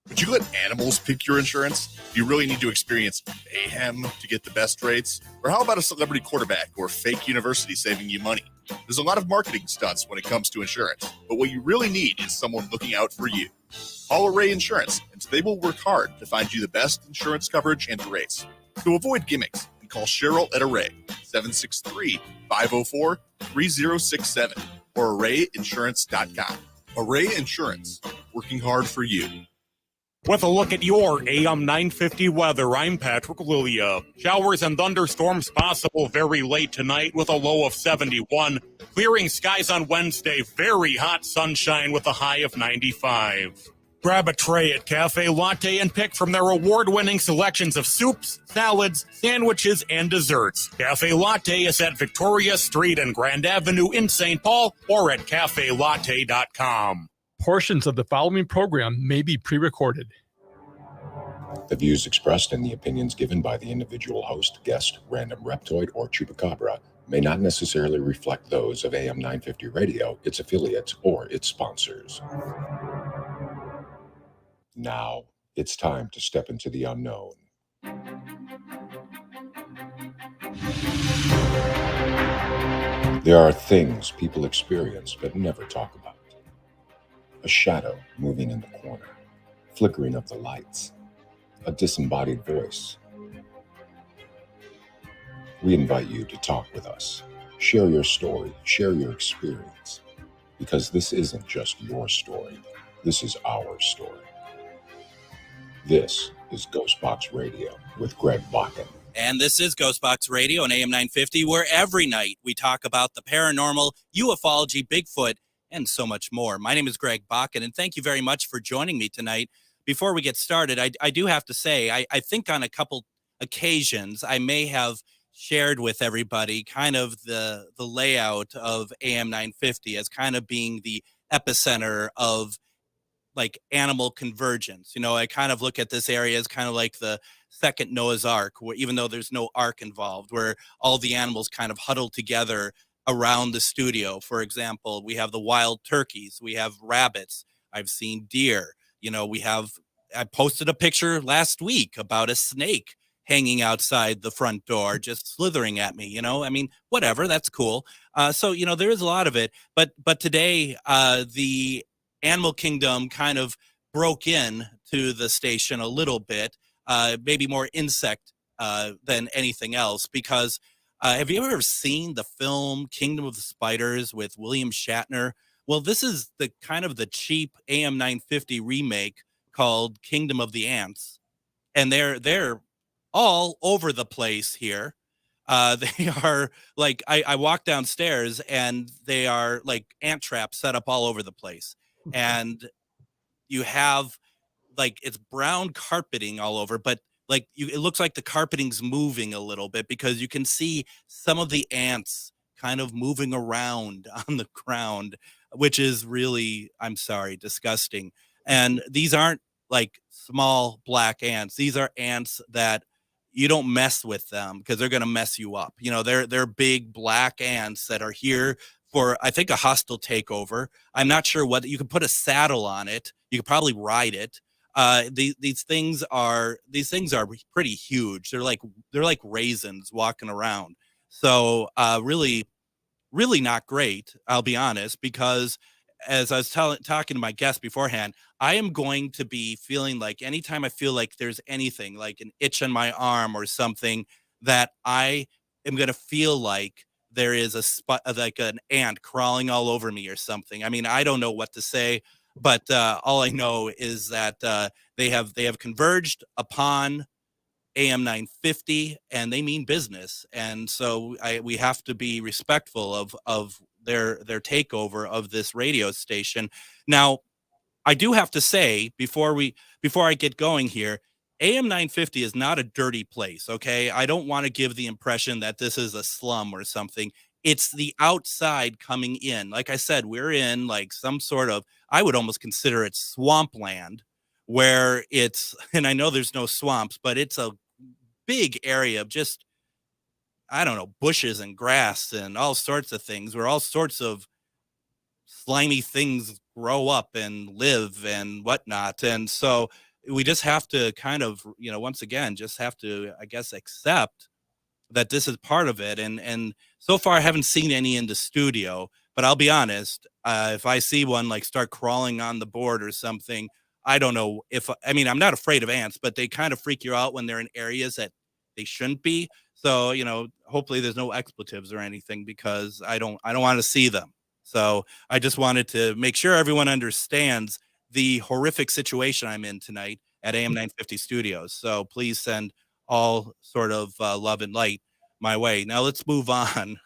Would you let animals pick your insurance? Do you really need to experience mayhem to get the best rates? Or how about a celebrity quarterback or fake university saving you money? There's a lot of marketing stunts when it comes to insurance, but what you really need is someone looking out for you. Call Array Insurance, and they will work hard to find you the best insurance coverage and rates. To avoid gimmicks, call Cheryl at Array, 763-504-3067, or arrayinsurance.com. Array Insurance, working hard for you. With a look at your AM 950 weather, I'm Patrick Lilia. Showers and thunderstorms possible very late tonight with a low of 71. Clearing skies on Wednesday, very hot sunshine with a high of 95. Grab a tray at Cafe Latte and pick from their award-winning selections of soups, salads, sandwiches, and desserts. Cafe Latte is at Victoria Street and Grand Avenue in St. Paul or at cafelatte.com. Portions of the following program may be pre-recorded. The views expressed and the opinions given by the individual host, guest, random reptoid, or chupacabra may not necessarily reflect those of AM 950 Radio, its affiliates, or its sponsors. Now, it's time to step into the unknown. There are things people experience but never talk about. A shadow moving in the corner, flickering of the lights, a disembodied voice. We invite you to talk with us. Share your story, share your experience, because this isn't just your story, this is our story. This is GhostBox Radio with Greg Bakun. And this is GhostBox Radio on AM 950, where every night we talk about the paranormal, ufology, Bigfoot, and so much more. My name is Greg Bakun, and thank you very much for joining me tonight. Before we get started, I do have to say, I think on a couple occasions, I may have shared with everybody kind of the layout of AM 950 as kind of being the epicenter of like animal convergence. You know, I kind of look at this area as kind of like the second Noah's Ark, where even though there's no ark involved, where all the animals kind of huddle together around the studio. For example, we have the wild turkeys, we have rabbits, I've seen deer, you know, I posted a picture last week about a snake hanging outside the front door, just slithering at me, you know, I mean, whatever, that's cool. So, you know, there is a lot of it, but today, the animal kingdom kind of broke in to the station a little bit, maybe more insect than anything else, because have you ever seen the film Kingdom of the Spiders with William Shatner? Well, this is the kind of the cheap AM 950 remake called Kingdom of the Ants, and they're all over the place here. They are like I walk downstairs and they are like ant traps set up all over the place, and you have like it's brown carpeting all over, but like it looks like the carpeting's moving a little bit because you can see some of the ants kind of moving around on the ground, which is really, I'm sorry, disgusting. And these aren't like small black ants. These are ants that you don't mess with them because they're going to mess you up. You know, they're big black ants that are here for, I think, a hostile takeover. I'm not sure what, you could put a saddle on it. You could probably ride it. These things are pretty huge. They're like raisins walking around. So really not great. I'll be honest, because as I was talking to my guest beforehand, I am going to be feeling like anytime I feel like there's anything like an itch on my arm or something, that I am going to feel like there is a spot, like an ant crawling all over me or something. I mean, I don't know what to say. But all I know is that they have converged upon AM 950, and they mean business. And so we have to be respectful of their takeover of this radio station. Now, I do have to say before I get going here, AM 950 is not a dirty place. Okay, I don't want to give the impression that this is a slum or something. It's the outside coming in. Like I said, we're in like some sort of, I would almost consider it swampland, where it's, and I know there's no swamps, but it's a big area of just, I don't know, bushes and grass and all sorts of things, where all sorts of slimy things grow up and live and whatnot. And so we just have to kind of, once again, just have to, I guess, accept that this is part of it. And so far I haven't seen any in the studio, but I'll be honest, if I see one like start crawling on the board or something, I don't know I'm not afraid of ants, but they kind of freak you out when they're in areas that they shouldn't be. So, hopefully there's no expletives or anything, because I don't want to see them. So I just wanted to make sure everyone understands the horrific situation I'm in tonight at AM 950 Studios. So please send all sort of love and light my way. Now let's move on.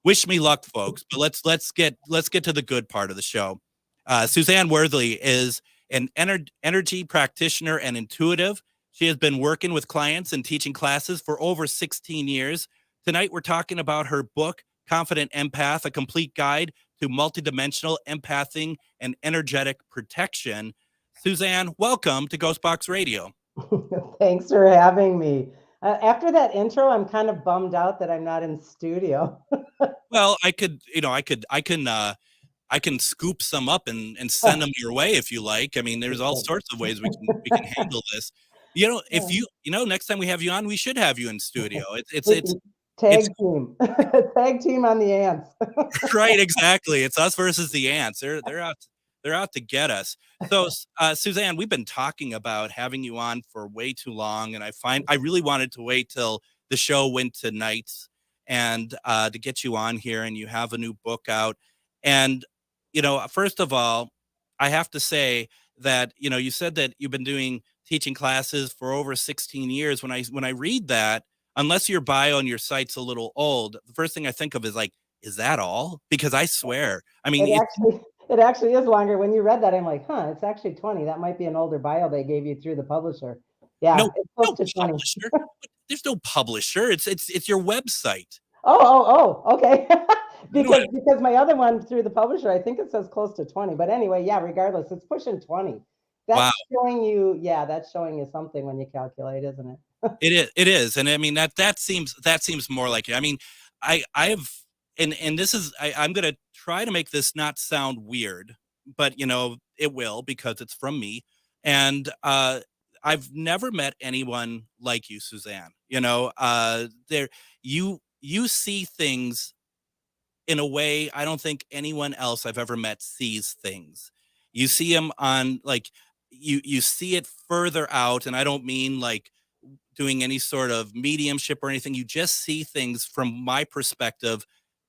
Wish me luck, folks. But let's get to the good part of the show. Suzanne Worthley is an energy practitioner and intuitive. She has been working with clients and teaching classes for over 16 years. Tonight, we're talking about her book, Confident Empath, a complete guide to multidimensional empathing and energetic protection. Suzanne, welcome to GhostBox Radio. Thanks for having me. After that intro, I'm kind of bummed out that I'm not in studio. Well, I can scoop some up and send them your way if you like. I mean, there's all sorts of ways we can handle this. If next time we have you on, we should have you in studio. It's tag team, tag team on the ants. Right, exactly. It's us versus the ants. They're out to get us. So, Suzanne, we've been talking about having you on for way too long, and I really wanted to wait till the show went to nights and to get you on here. And you have a new book out, and first of all, I have to say that you said that you've been teaching classes for over 16 years. When I read that, unless your bio on your site's a little old, the first thing I think of is like, is that all? Because I swear, I mean, it actually is longer. When you read that, I'm like, it's actually 20. That might be an older bio they gave you through the publisher. Yeah, it's close to 20. Publisher. There's no publisher. It's your website. Oh, okay. because my other one through the publisher, I think it says close to 20. But anyway, yeah, regardless, it's pushing 20. That's showing you something when you calculate, isn't it? It is. And I mean, that seems more like it. I mean, and this is, I'm going to try to make this not sound weird, but it will, because it's from me. And, I've never met anyone like you, Suzanne. You see things in a way I don't think anyone else I've ever met sees things. You see them on you see it further out, and I don't mean like doing any sort of mediumship or anything. You just see things from my perspective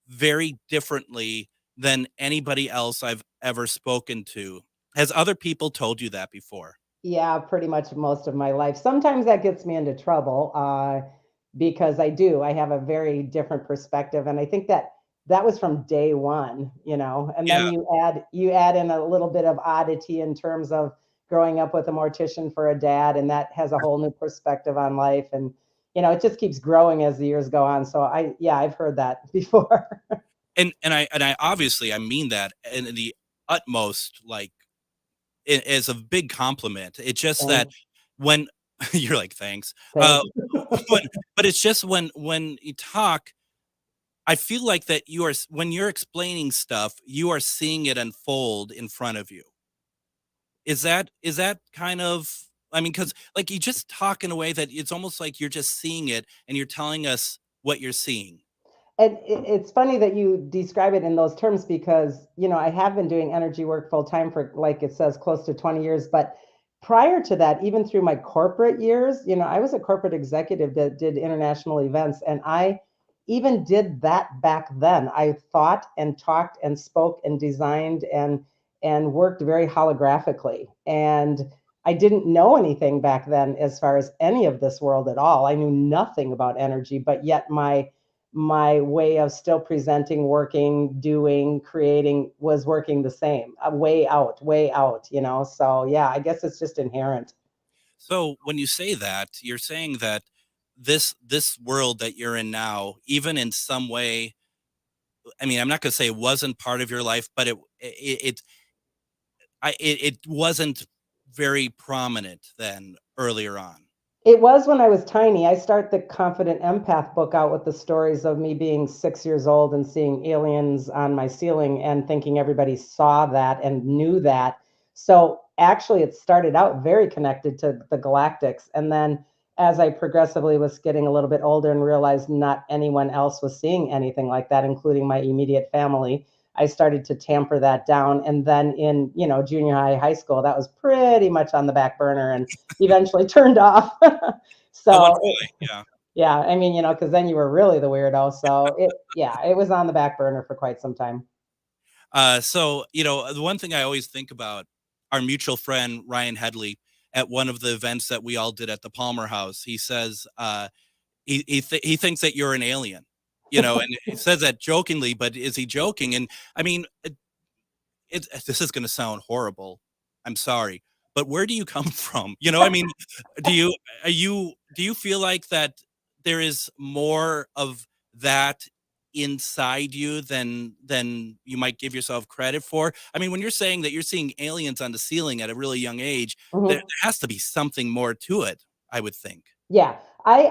very differently than anybody else I've ever spoken to. Has other people told you that before? Yeah, pretty much most of my life. Sometimes that gets me into trouble because I have a very different perspective. And I think that was from day one, and then you add in a little bit of oddity in terms of growing up with a mortician for a dad, and that has a whole new perspective on life. And, it just keeps growing as the years go on. So I've heard that before. And I obviously, I mean that in the utmost, as a big compliment. It's just that when you're like, thanks. But it's just when you talk, I feel like that when you're explaining stuff, you are seeing it unfold in front of you. Is that kind of, I mean, because you just talk in a way that it's almost like you're just seeing it and you're telling us what you're seeing. And it's funny that you describe it in those terms, because, I have been doing energy work full time for, like it says, close to 20 years. But prior to that, even through my corporate years, I was a corporate executive that did international events. And I even did that back then. I thought and talked and spoke and designed and worked very holographically. And I didn't know anything back then as far as any of this world at all. I knew nothing about energy, but yet my way of still presenting, working, doing, creating was working the same, way out, So yeah, I guess it's just inherent. So when you say that, you're saying that this world that you're in now, even in some way, I mean, I'm not going to say it wasn't part of your life, but it wasn't very prominent then earlier on. It was when I was tiny. I start the Confident Empath book out with the stories of me being 6 years old and seeing aliens on my ceiling and thinking everybody saw that and knew that. So actually it started out very connected to the galactics. And then as I progressively was getting a little bit older and realized not anyone else was seeing anything like that, including my immediate family, I started to tamper that down. And then in, junior high school, that was pretty much on the back burner and eventually turned off. So yeah, I mean, because then you were really the weirdo. So it was on the back burner for quite some time. So, the one thing I always think about, our mutual friend, Ryan Headley, at one of the events that we all did at the Palmer House, he says, he thinks that you're an alien, and he says that jokingly, but is he joking? And I mean, this is going to sound horrible. I'm sorry, but where do you come from? I mean, do you feel like that there is more of that inside you than you might give yourself credit for? I mean, when you're saying that you're seeing aliens on the ceiling at a really young age, there has to be something more to it, I would think. Yeah. I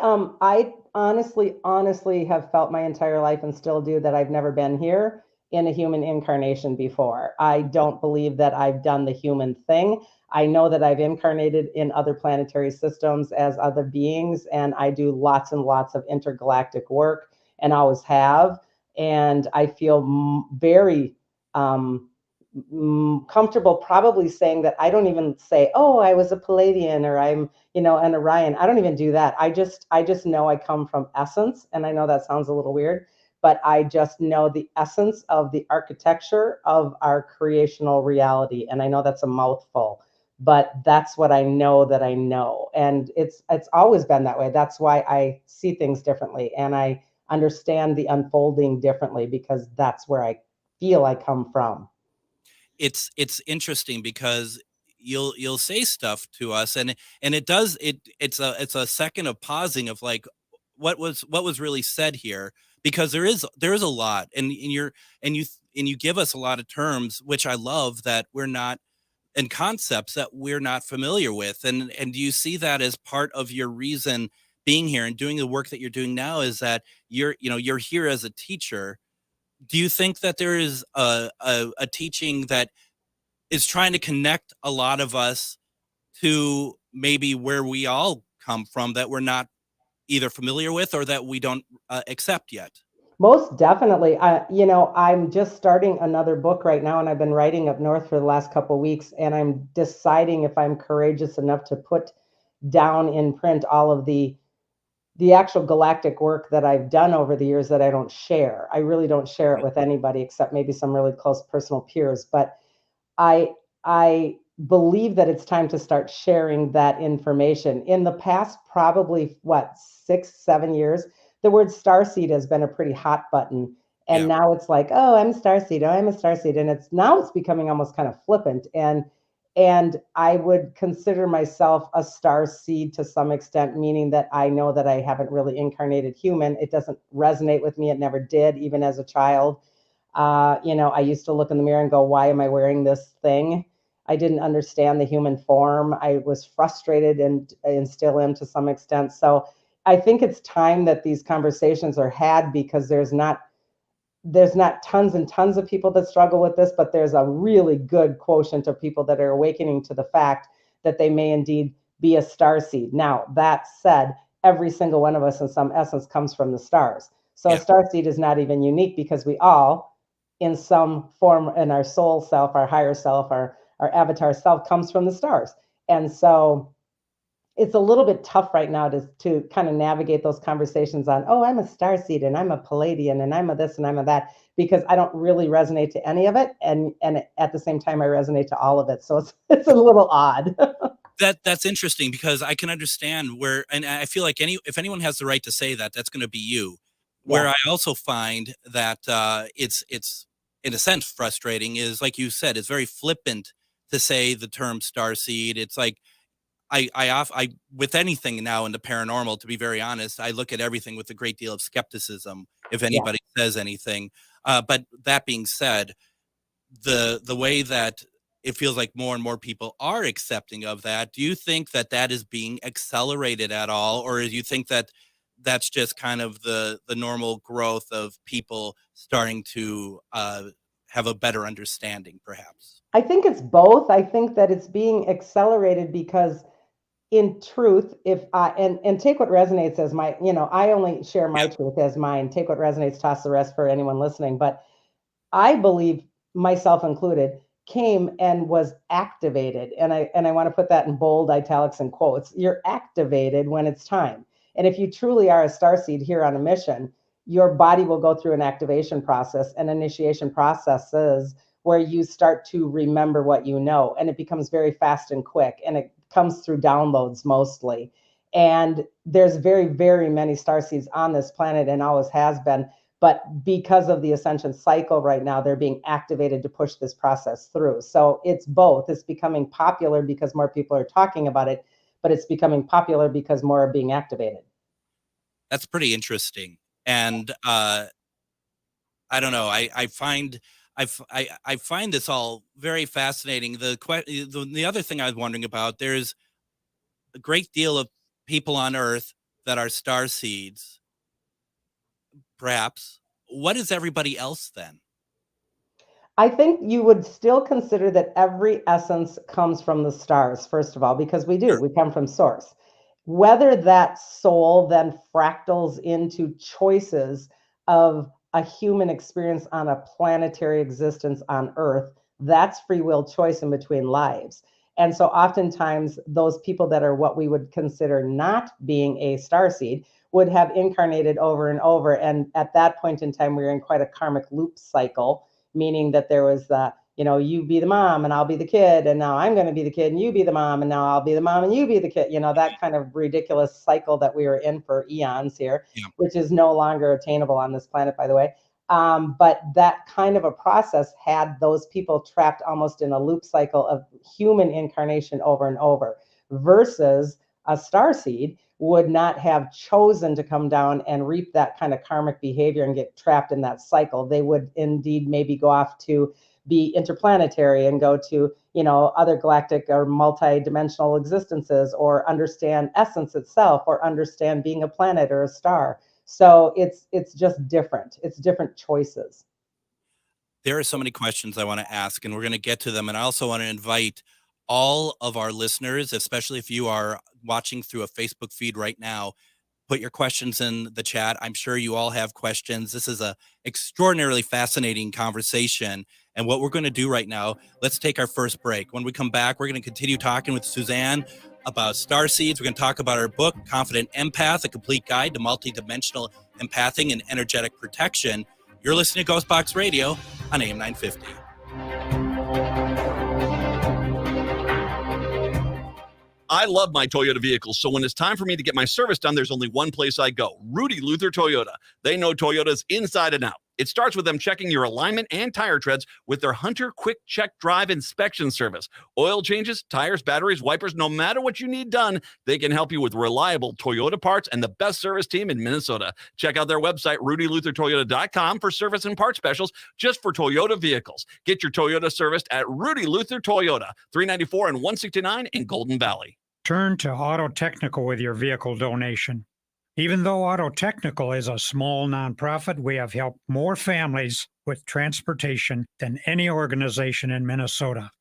honestly have felt my entire life and still do that I've never been here in a human incarnation before. I don't believe that I've done the human thing. I know that I've incarnated in other planetary systems as other beings, and I do lots and lots of intergalactic work and always have. And I feel very comfortable probably saying that I don't even say, oh, I was a Palladian or I'm, an Orion. I don't even do that. I just know I come from essence. And I know that sounds a little weird, but I just know the essence of the architecture of our creational reality. And I know that's a mouthful, but that's what I know that I know. And it's always been that way. That's why I see things differently and I understand the unfolding differently, because that's where I feel I come from. It's interesting because you'll say stuff to us and it's a second of pausing of like what was really said here, because there is a lot and you give us a lot of terms which I love that we're not, and concepts that we're not familiar with, and do you see that as part of your reason being here and doing the work that you're doing now, is that you're here as a teacher? Do you think that there is a teaching that is trying to connect a lot of us to maybe where we all come from that we're not either familiar with or that we don't accept yet? Most definitely. I'm just starting another book right now, and I've been writing up north for the last couple of weeks, and I'm deciding if I'm courageous enough to put down in print all of the actual galactic work that I've done over the years that I don't share. I really don't share it with anybody except maybe some really close personal peers. But I believe that it's time to start sharing that information. In the past, probably 6-7 years, the word starseed has been a pretty hot button. And now it's like, oh, I'm a starseed. Oh, I'm a starseed. And it's becoming almost kind of flippant. And I would consider myself a starseed to some extent, meaning that I know that I haven't really incarnated human. It doesn't resonate with me. It never did, even as a child. I used to look in the mirror and go, why am I wearing this thing? I didn't understand the human form. I was frustrated and still am to some extent. So I think it's time that these conversations are had, because there's not tons and tons of people that struggle with this, but there's a really good quotient of people that are awakening to the fact that they may indeed be a starseed. Now, that said, every single one of us in some essence comes from the stars. So a starseed is not even unique, because we all, in some form, in our soul self, our higher self, our avatar self, comes from the stars. And so it's a little bit tough right now to kind of navigate those conversations on, oh, I'm a starseed and I'm a Palladian and I'm a this and I'm a that, because I don't really resonate to any of it. And at the same time, I resonate to all of it. So it's a little odd. That's interesting, because I can understand where, and I feel like if anyone has the right to say that, that's going to be you. Where I also find that it's in a sense frustrating is, like you said, it's very flippant to say the term starseed. It's like, I with anything now in the paranormal, to be very honest, I look at everything with a great deal of skepticism if anybody says anything. But that being said, the way that it feels like more and more people are accepting of that, do you think that is being accelerated at all? Or do you think that that's just kind of the normal growth of people starting to have a better understanding, perhaps? I think it's both. I think that it's being accelerated because in truth, if I, and take what resonates as my, I only share my truth as mine, take what resonates, toss the rest for anyone listening. But I believe, myself included, came and was activated. And I want to put that in bold italics and quotes. You're activated when it's time. And if you truly are a starseed here on a mission, your body will go through an activation process and initiation processes where you start to remember what you know. And it becomes very fast and quick. And it comes through downloads mostly. And there's very, very many starseeds on this planet and always has been. But because of the ascension cycle right now, they're being activated to push this process through. So it's both. It's becoming popular because more people are talking about it, but it's becoming popular because more are being activated. That's pretty interesting. And I don't know. I find this all very fascinating. The other thing I was wondering about, there's a great deal of people on Earth that are starseeds. Perhaps. What is everybody else then? I think you would still consider that every essence comes from the stars, first of all, because we do. Sure. We come from source. Whether that soul then fractals into choices of a human experience on a planetary existence on Earth, that's free will choice in between lives. And so oftentimes those people that are what we would consider not being a starseed would have incarnated over and over. And at that point in time, we were in quite a karmic loop cycle, meaning that there was the, you be the mom and I'll be the kid. And now I'm going to be the kid and you be the mom. And now I'll be the mom and you be the kid. That kind of ridiculous cycle that we were in for eons here, which is no longer attainable on this planet, by the way. But that kind of a process had those people trapped almost in a loop cycle of human incarnation over and over, versus a starseed would not have chosen to come down and reap that kind of karmic behavior and get trapped in that cycle. They would indeed maybe go off to be interplanetary and go to, other galactic or multi-dimensional existences, or understand essence itself, or understand being a planet or a star. So it's just different. It's different choices. There are so many questions I want to ask, and we're going to get to them. And I also want to invite all of our listeners, especially if you are watching through a Facebook feed right now, put your questions in the chat. I'm sure you all have questions. This is a extraordinarily fascinating conversation. And what we're going to do right now, let's take our first break. When we come back, we're going to continue talking with Suzanne about starseeds. We're going to talk about her book, Confident Empath, A Complete Guide to Multidimensional Empathing and Energetic Protection. You're listening to GhostBox Radio on AM 950. I love my Toyota vehicles, so when it's time for me to get my service done, there's only one place I go, Rudy Luther Toyota. They know Toyotas inside and out. It starts with them checking your alignment and tire treads with their Hunter Quick Check Drive inspection service. Oil changes, tires, batteries, wipers, no matter what you need done, they can help you with reliable Toyota parts and the best service team in Minnesota. Check out their website, rudyluthertoyota.com, for service and part specials just for Toyota vehicles. Get your Toyota serviced at Rudy Luther Toyota, 394 and 169 in Golden Valley. Turn to Auto Technical with your vehicle donation. Even though Auto Technical is a small nonprofit, we have helped more families with transportation than any organization in Minnesota.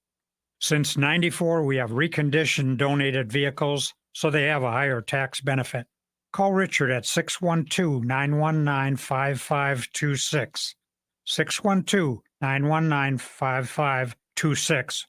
Since '94, we have reconditioned donated vehicles so they have a higher tax benefit. Call Richard at 612-919-5526, 612-919-5526,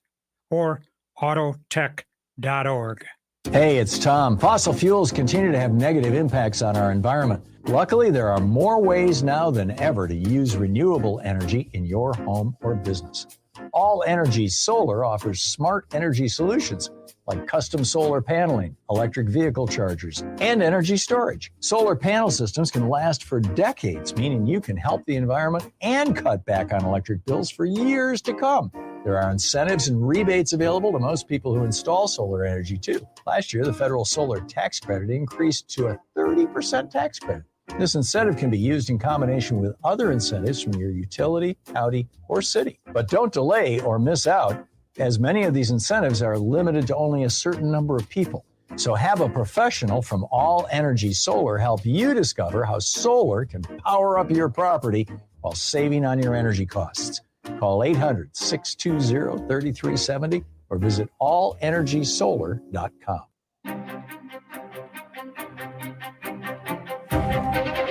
or autotech.org. Hey, it's Tom. Fossil fuels continue to have negative impacts on our environment. Luckily, there are more ways now than ever to use renewable energy in your home or business. All Energy Solar offers smart energy solutions like custom solar paneling, electric vehicle chargers, and energy storage. Solar panel systems can last for decades, meaning you can help the environment and cut back on electric bills for years to come. There are incentives and rebates available to most people who install solar energy, too. Last year, the federal solar tax credit increased to a 30% tax credit. This incentive can be used in combination with other incentives from your utility, county, or city. But don't delay or miss out, as many of these incentives are limited to only a certain number of people. So have a professional from All Energy Solar help you discover how solar can power up your property while saving on your energy costs. Call 800-620-3370 or visit allenergysolar.com.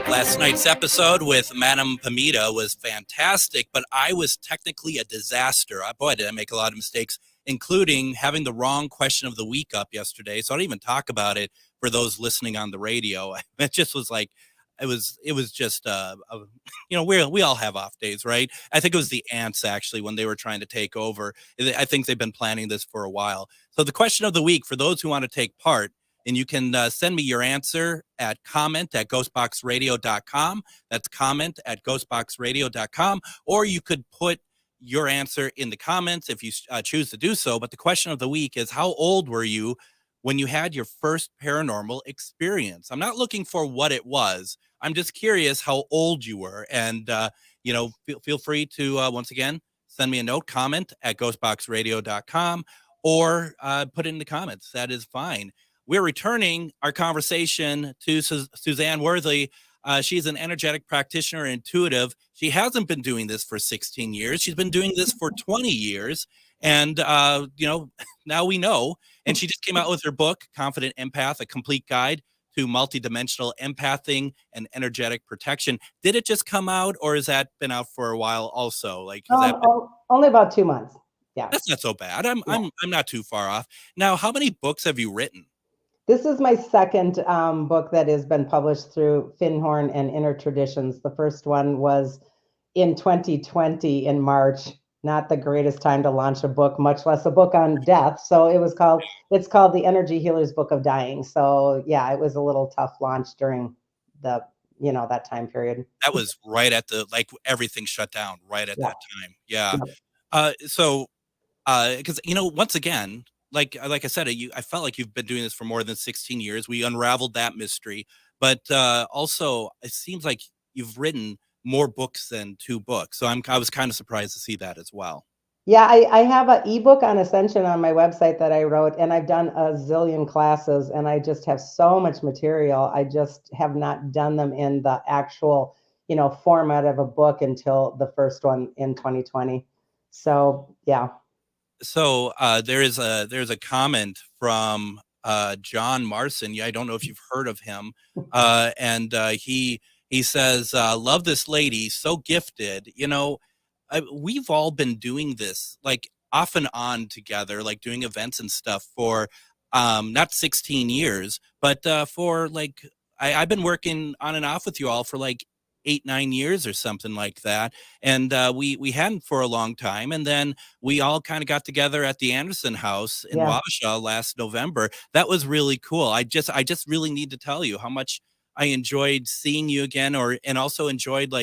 Last night's episode with Madame Pamita was fantastic, but I was technically a disaster. Boy, did I make a lot of mistakes, including having the wrong question of the week up yesterday. So I don't even talk about it for those listening on the radio. It just was like, it was just, we all have off days, right? I think it was the ants, actually, when they were trying to take over. I think they've been planning this for a while. So the question of the week, for those who want to take part, and you can send me your answer at comment@ghostboxradio.com. That's comment@ghostboxradio.com. Or you could put your answer in the comments if you choose to do so. But the question of the week is, how old were you when you had your first paranormal experience? I'm not looking for what it was. I'm just curious how old you were. And, feel free to, once again, send me a note, comment@ghostboxradio.com, or put it in the comments. That is fine. We're returning our conversation to Suzanne Worthley. She's an energetic practitioner, intuitive. She hasn't been doing this for 16 years. She's been doing this for 20 years. And, now we know. And she just came out with her book, Confident Empath, A Complete Guide to Multidimensional Empathing and Energetic Protection. Did it just come out, or has that been out for a while also? Only about 2 months. Yeah. That's not so bad. I'm not too far off. Now, how many books have you written? This is my second book that has been published through Finhorn and Inner Traditions. The first one was in 2020 in March. Not the greatest time to launch a book, much less a book on death. So it's called The Energy Healer's Book of Dying. So yeah, it was a little tough launch during that time period. That was right at everything shut down right at that time. Yeah. Because, once again, like I said, I felt like you've been doing this for more than 16 years. We unraveled that mystery. But also, it seems like you've written more books than 2 books. So I was kind of surprised to see that as well. Yeah, I have an ebook on Ascension on my website that I wrote, and I've done a zillion classes, and I just have so much material. I just have not done them in the actual, format of a book until the first one in 2020. So, yeah. So there's a comment from John Marson. I don't know if you've heard of him. And he says, love this lady, so gifted. We've all been doing this off and on together, doing events and stuff for not 16 years, but for I've been working on and off with you all for 8-9 years or something like that. And we hadn't for a long time. And then we all kind of got together at the Anderson House in Wabasha last November. That was really cool. I just really need to tell you how much I enjoyed seeing you again, and also enjoyed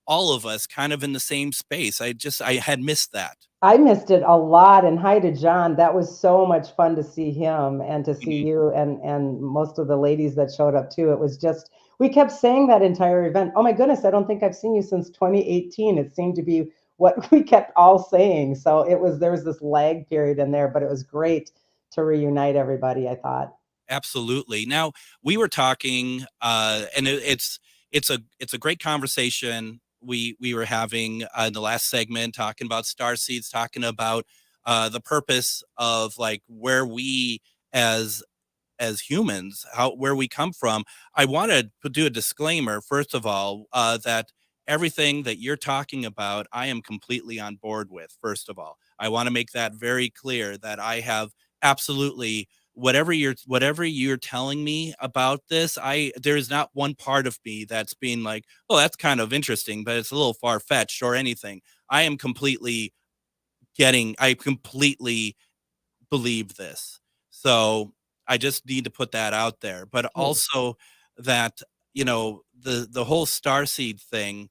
all of us kind of in the same space. I had missed that. I missed it a lot. And hi to John. That was so much fun to see him and to see you and most of the ladies that showed up too. It was just, we kept saying that entire event, oh my goodness, I don't think I've seen you since 2018. It seemed to be what we kept all saying. So there was this lag period in there, but it was great to reunite everybody, I thought. Absolutely. Now, we were talking, and it's a great conversation we were having in the last segment, talking about starseeds, talking about the purpose of where we as humans, where we come from. I wanted to do a disclaimer, first of all, that everything that you're talking about, I am completely on board with. First of all, I want to make that very clear that I have absolutely whatever you're telling me about this. There is not one part of me that's being oh, that's kind of interesting, but it's a little far-fetched or anything. I completely believe this. So I just need to put that out there. But also that, the whole starseed thing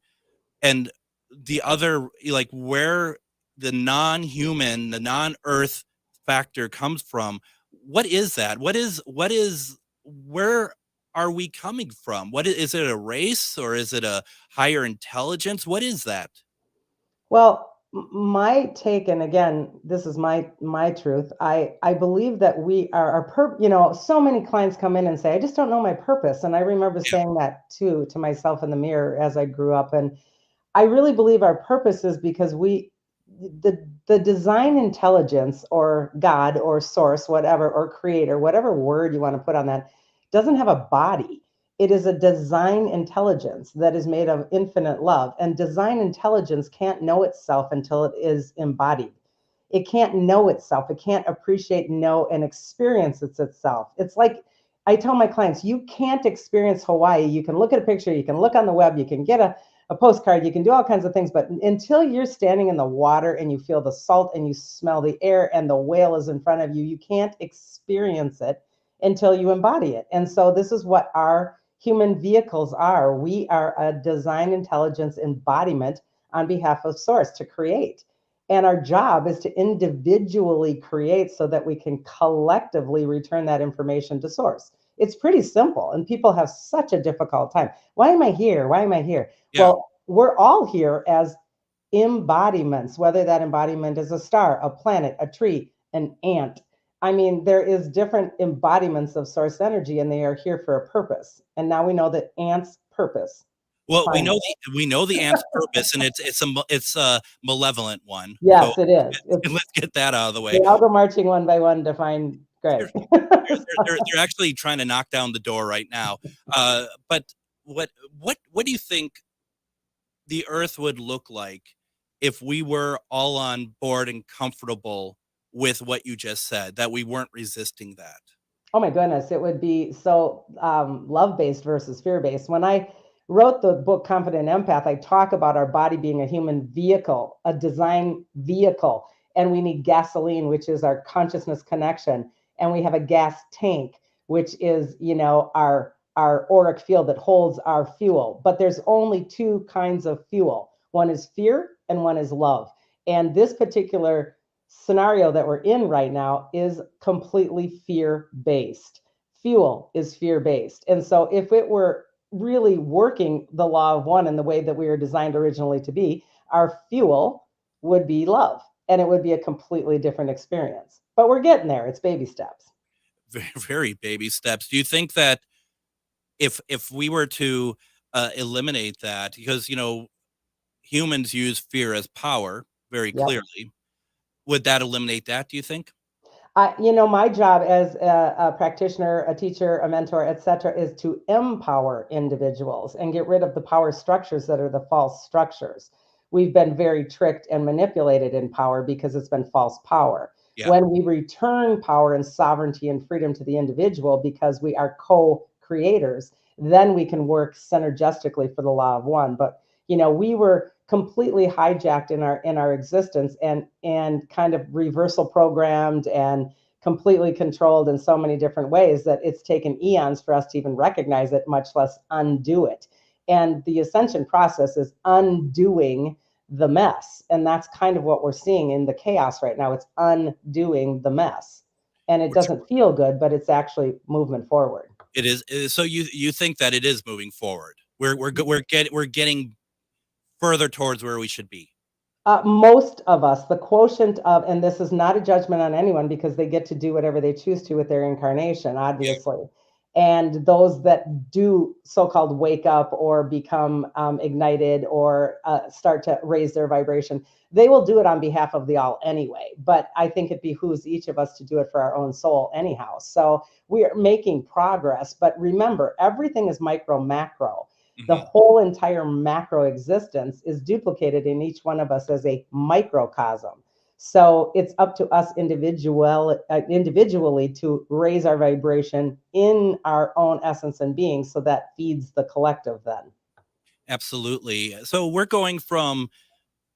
and the other, where the non-human, the non-earth factor comes from. What is that? Where are we coming from? Is it a race, or is it a higher intelligence? What is that? Well, my take, and again, this is my truth. I believe that we are so many clients come in and say, I just don't know my purpose. And I remember saying that too, to myself in the mirror as I grew up. And I really believe our purpose is because we the design intelligence or God or source, whatever, or creator, whatever word you want to put on that, doesn't have a body. It is a design intelligence that is made of infinite love. And design intelligence can't know itself until it is embodied. It can't know itself. It can't appreciate, know, and experience itself. It's like I tell my clients, you can't experience Hawaii. You can look at a picture, you can look on the web, you can get a postcard, you can do all kinds of things, but until you're standing in the water and you feel the salt and you smell the air and the whale is in front of you, you can't experience it until you embody it. And so this is what our human vehicles are. We are a design intelligence embodiment on behalf of Source to create. And our job is to individually create so that we can collectively return that information to Source. It's pretty simple, and people have such a difficult time. Why am I here? Why am I here? Yeah. Well, we're all here as embodiments, whether that embodiment is a star, a planet, a tree, an ant. I mean, there is different embodiments of Source energy, and they are here for a purpose. And now we know that ants' purpose. Well, we know the ant's purpose, and it's a malevolent one. Yes, so it is. Let's get that out of the way. I'll go marching one by one to find Greg. they're actually trying to knock down the door right now. But what do you think the Earth would look like if we were all on board and comfortable with what you just said, that we weren't resisting that? Oh my goodness, it would be so love-based versus fear-based. When I wrote the book Confident Empath, I talk about our body being a human vehicle, a design vehicle, and we need gasoline, which is our consciousness connection, and we have a gas tank, which is, our auric field that holds our fuel. But there's only two kinds of fuel. One is fear and one is love. And this particular scenario that we're in right now is completely fear-based. Fuel is fear-based. And so if it were really working the law of one in the way that we were designed originally to be, our fuel would be love, and it would be a completely different experience. But we're getting there. It's baby steps. Very, very baby steps. Do you think that if we were to eliminate that, because humans use fear as power very clearly, would that eliminate that, do you think? My job as a practitioner, a teacher, a mentor, etc., is to empower individuals and get rid of the power structures that are the false structures. We've been very tricked and manipulated in power because it's been false power. Yeah. When we return power and sovereignty and freedom to the individual because we are co-creators, then we can work synergistically for the law of one. But we were completely hijacked in our existence and kind of reversal programmed and completely controlled in so many different ways that it's taken eons for us to even recognize it, much less undo it. And the ascension process is undoing the mess. And that's kind of what we're seeing in the chaos right now. It's undoing the mess. And it doesn't feel good, but it's actually movement forward. It is. So you think that it is moving forward? We're getting further towards where we should be. Most of us, the quotient of, and this is not a judgment on anyone because they get to do whatever they choose to with their incarnation, obviously. Yeah. And those that do so-called wake up or become ignited or start to raise their vibration, they will do it on behalf of the all anyway. But I think it behooves each of us to do it for our own soul anyhow. So we are making progress. But remember, everything is micro, macro. The whole entire macro existence is duplicated in each one of us as a microcosm. So it's up to us individually to raise our vibration in our own essence and being, so that feeds the collective then. Absolutely. So we're going from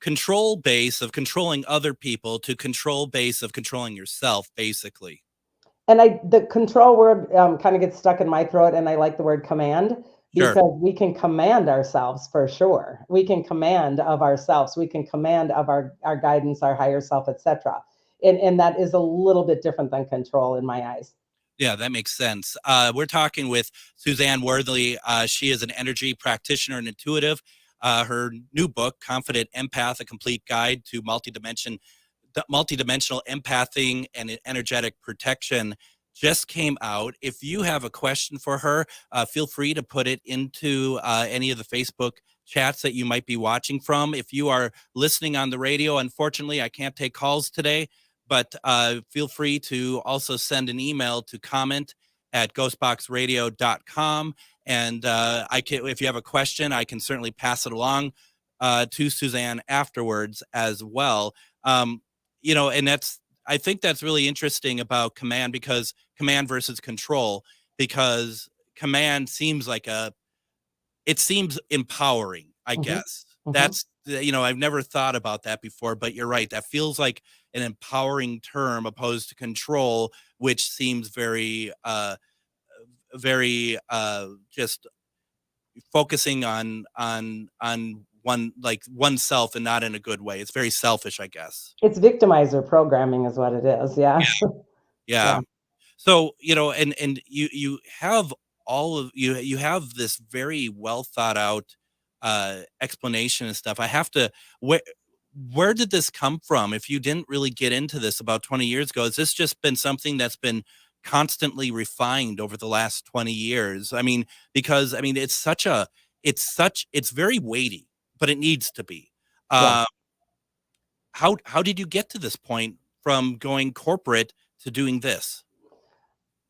control base of controlling other people to control base of controlling yourself, basically. And the control word kind of gets stuck in my throat, and I like the word command. Because we can command ourselves for sure. We can command of ourselves. We can command of our guidance, our higher self, etc. And that is a little bit different than control in my eyes. Yeah, that makes sense. We're talking with Suzanne Worthley. She is an energy practitioner and intuitive. Her new book, Confident Empath, A Complete Guide to Multidimensional Empathing and Energetic Protection, just came out. If you have a question for her, feel free to put it into any of the Facebook chats that you might be watching from. If you are listening on the radio, unfortunately, I can't take calls today, but feel free to also send an email to comment@ghostboxradio.com. And if you have a question, I can certainly pass it along to Suzanne afterwards as well. And I think that's really interesting about command, because command versus control, because command seems like it seems empowering, I guess. That's, I've never thought about that before, but you're right. That feels like an empowering term opposed to control, which seems very just focusing on oneself, and not in a good way. It's very selfish, I guess. It's victimizer programming is what it is. Yeah. Yeah. So, and you have you have this very well thought out explanation and stuff. I have to, where did this come from? If you didn't really get into this about 20 years ago, has this just been something that's been constantly refined over the last 20 years? I mean, because it's very weighty, but it needs to be. How did you get to this point from going corporate to doing this?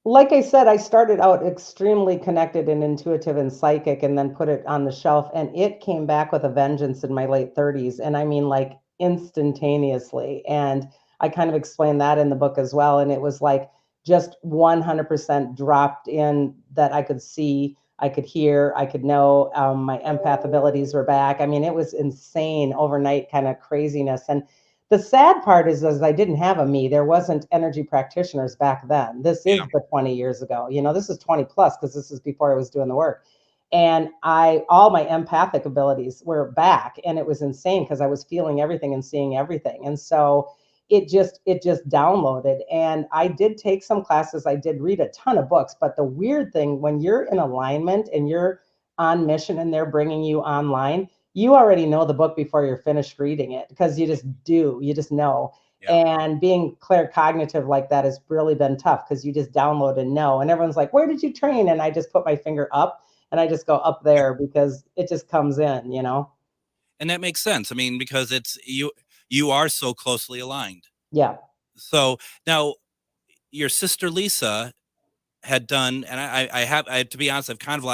Like I said, I started out extremely connected and intuitive and psychic, and then put it on the shelf, and it came back with a vengeance in my late 30s. And I mean, like, instantaneously. And I kind of explained that in the book as well. And it was like just 100% dropped in, that I could see, I could hear, I could know. My empath abilities were back. I mean, it was insane overnight kind of craziness. And the sad part is I didn't have a me. There wasn't energy practitioners back then. This is the 20 years ago. This is 20 plus, because this is before I was doing the work. And all my empathic abilities were back, and it was insane because I was feeling everything and seeing everything. And so it just downloaded. And I did take some classes. I did read a ton of books. But the weird thing, when you're in alignment and you're on mission and they're bringing you online, you already know the book before you're finished reading it, because you just know. And being claircognitive like that has really been tough, because you just download and know. And everyone's like, where did you train? And I just put my finger up, and I just go up there, because it just comes in, And that makes sense. I mean, because it's you are so closely aligned. Yeah. So now your sister Lisa had done, and I to be honest, I've kind of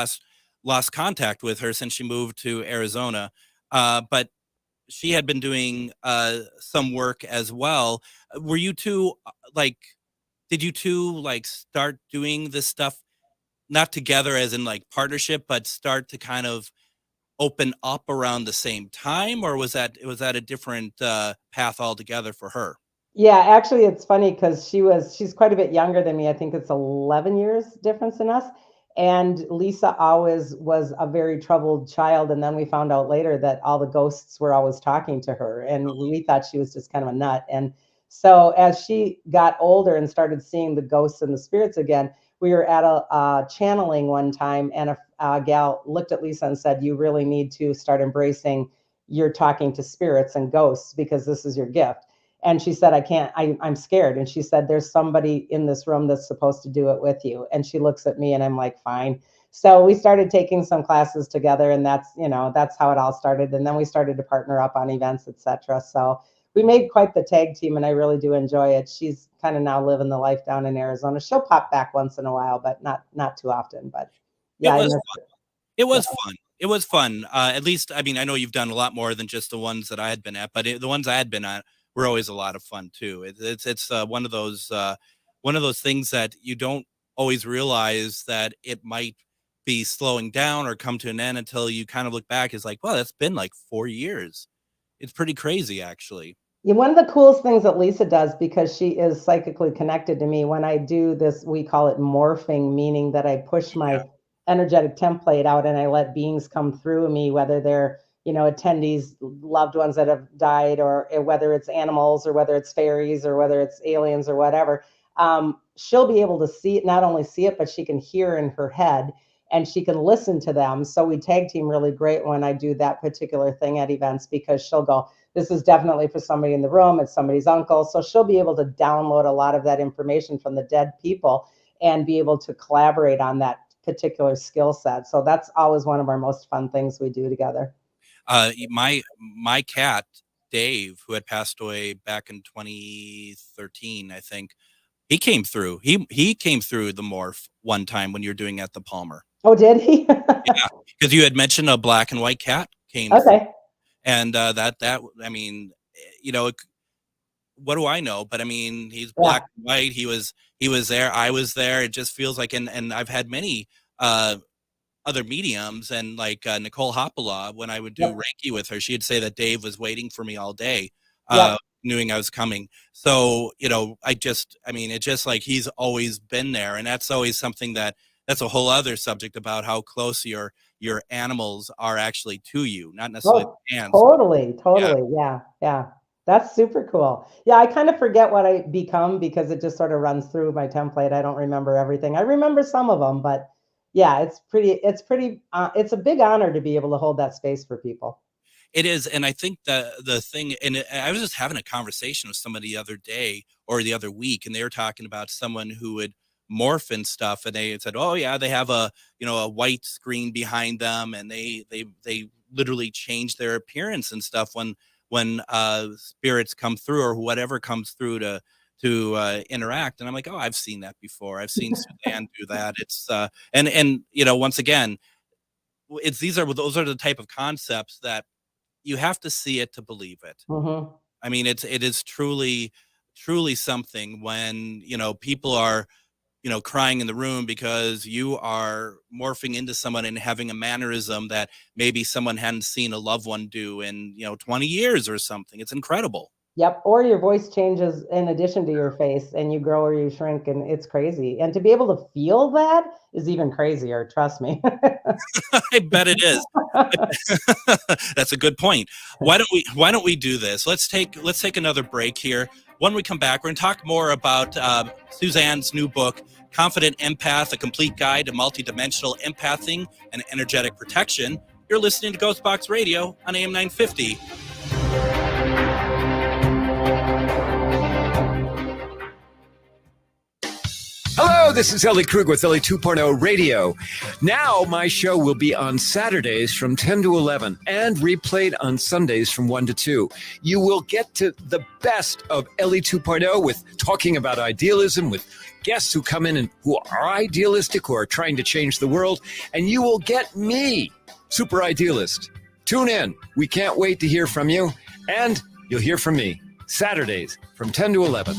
lost contact with her since she moved to Arizona. But she had been doing some work as well. Were you two did you two start doing this stuff, not together as in partnership, but start to kind of open up around the same time? Or was that a different path altogether for her? Yeah, actually, it's funny because she's quite a bit younger than me. I think it's 11 years difference in us. And Lisa always was a very troubled child. And then we found out later that all the ghosts were always talking to her. And we thought she was just kind of a nut. And so as she got older and started seeing the ghosts and the spirits again, we were at a channeling one time, and a gal looked at Lisa and said, you really need to start embracing your talking to spirits and ghosts, because this is your gift. And she said, I'm scared. And she said, there's somebody in this room that's supposed to do it with you. And she looks at me, and I'm like, fine. So we started taking some classes together, and that's how it all started. And then we started to partner up on events, etc. So we made quite the tag team, and I really do enjoy it. She's kind of now living the life down in Arizona. She'll pop back once in a while, but not too often. But yeah, it was fun. It was fun. At least, I mean, I know you've done a lot more than just the ones that I had been at, but the ones I had been at were always a lot of fun too. It's one of those things that you don't always realize that it might be slowing down or come to an end until you kind of look back. It's like, well, that's been like 4 years. It's pretty crazy, actually. Yeah, one of the coolest things that Lisa does, because she is psychically connected to me, when I do this, we call it morphing, meaning that I push my energetic template out and I let beings come through me, whether they're attendees, loved ones that have died, or whether it's animals, or whether it's fairies, or whether it's aliens, or whatever. She'll be able to see it, not only see it, but she can hear in her head, and she can listen to them. So we tag team really great when I do that particular thing at events, because she'll go, this is definitely for somebody in the room. It's somebody's uncle. So she'll be able to download a lot of that information from the dead people and be able to collaborate on that particular skill set. So that's always one of our most fun things we do together. My cat Dave, who had passed away back in 2013, I think, he came through. He came through the morph one time when you were doing at the Palmer. Oh, did he? Yeah, because you had mentioned a black and white cat came. Okay. Through. And that I mean, what do I know? But I mean, he's black and white. He was there. I was there. It just feels like, and I've had many other mediums, and like Nicole Hopala, when I would do Reiki with her, she'd say that Dave was waiting for me all day, knowing I was coming. So, it's just like he's always been there. And that's always something that's a whole other subject about how close your animals are actually to you, not necessarily fans. Totally. Yeah. That's super cool. Yeah, I kind of forget what I become because it just sort of runs through my template. I don't remember everything. I remember some of them, but yeah, it's a big honor to be able to hold that space for people. It is. And I think the thing, and I was just having a conversation with somebody the other day or the other week, and they were talking about someone who would morph and stuff, and they said, oh yeah, they have a white screen behind them, and they literally change their appearance and stuff when spirits come through or whatever comes through to interact. And I'm like, oh, I've seen that before. I've seen Suzanne do that. It's and once again, those are the type of concepts that you have to see it to believe it. Mm-hmm. I mean, it is truly something when people are crying in the room because you are morphing into someone and having a mannerism that maybe someone hadn't seen a loved one do in 20 years or something. It's incredible. Yep. Or your voice changes in addition to your face, and you grow or you shrink, and it's crazy. And to be able to feel that is even crazier. Trust me. I bet it is. That's a good point. Why don't we do this? Let's take another break here. When we come back, we're going to talk more about Suzanne's new book, Confident Empath, A Complete Guide to Multidimensional Empathing and Energetic Protection. You're listening to GhostBox Radio on AM 950. Hello, this is Ellie Krug with Ellie 2.0 Radio. Now my show will be on Saturdays from 10 to 11 and replayed on Sundays from 1 to 2. You will get to the best of Ellie 2.0 with talking about idealism, with guests who come in and who are idealistic, who are trying to change the world, and you will get me, Super Idealist. Tune in. We can't wait to hear from you, and you'll hear from me Saturdays from 10 to 11.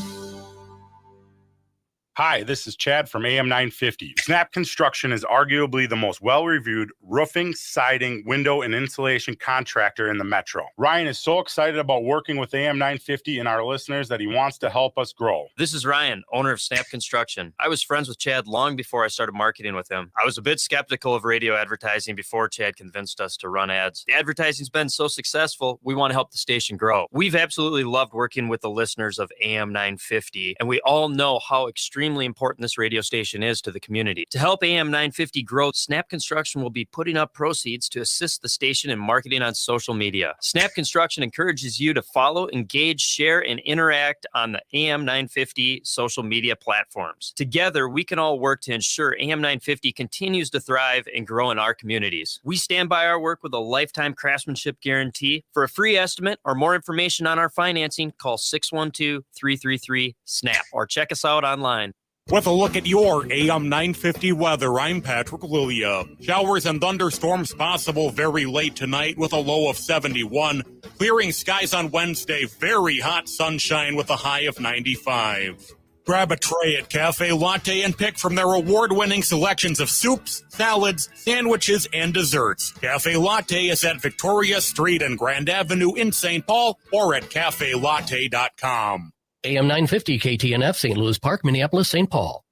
Hi, this is Chad from AM 950. Snap Construction is arguably the most well-reviewed roofing, siding, window, and insulation contractor in the metro. Ryan is so excited about working with AM 950 and our listeners that he wants to help us grow. This is Ryan, owner of Snap Construction. I was friends with Chad long before I started marketing with him. I was a bit skeptical of radio advertising before Chad convinced us to run ads. The advertising's been so successful, we want to help the station grow. We've absolutely loved working with the listeners of AM 950, and we all know how extremely important this radio station is to the community. To help AM 950 grow, Snap Construction will be putting up proceeds to assist the station in marketing on social media. Snap Construction encourages you to follow, engage, share, and interact on the AM 950 social media platforms. Together, we can all work to ensure AM 950 continues to thrive and grow in our communities. We stand by our work with a lifetime craftsmanship guarantee. For a free estimate or more information on our financing, call 612-333-SNAP or check us out online. With a look at your AM 950 weather, I'm Patrick Lilia. Showers and thunderstorms possible very late tonight with a low of 71. Clearing skies on Wednesday, very hot sunshine with a high of 95. Grab a tray at Cafe Latte and pick from their award-winning selections of soups, salads, sandwiches, and desserts. Cafe Latte is at Victoria Street and Grand Avenue in St. Paul or at cafelatte.com. AM 950 KTNF, St. Louis Park, Minneapolis, St. Paul.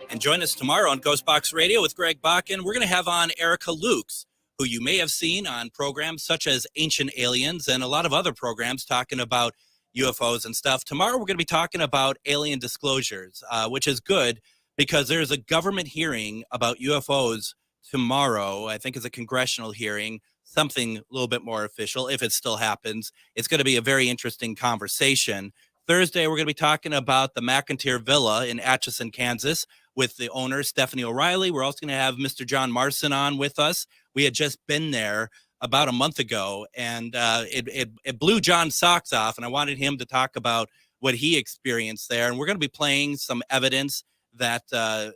And join us tomorrow on GhostBox Radio with Greg Bakun. We're going to have on Erica Lukes, who you may have seen on programs such as Ancient Aliens and a lot of other programs talking about UFOs and stuff. Tomorrow, we're going to be talking about alien disclosures, which is good because there's a government hearing about UFOs tomorrow. I think it's a congressional hearing, something a little bit more official, if it still happens. It's going to be a very interesting conversation. Thursday, we're going to be talking about the McIntyre Villa in Atchison, Kansas, with the owner, Stephanie O'Reilly. We're also going to have Mr. John Marson on with us. We had just been there about a month ago, and it blew John's socks off, and I wanted him to talk about what he experienced there. And we're going to be playing some evidence that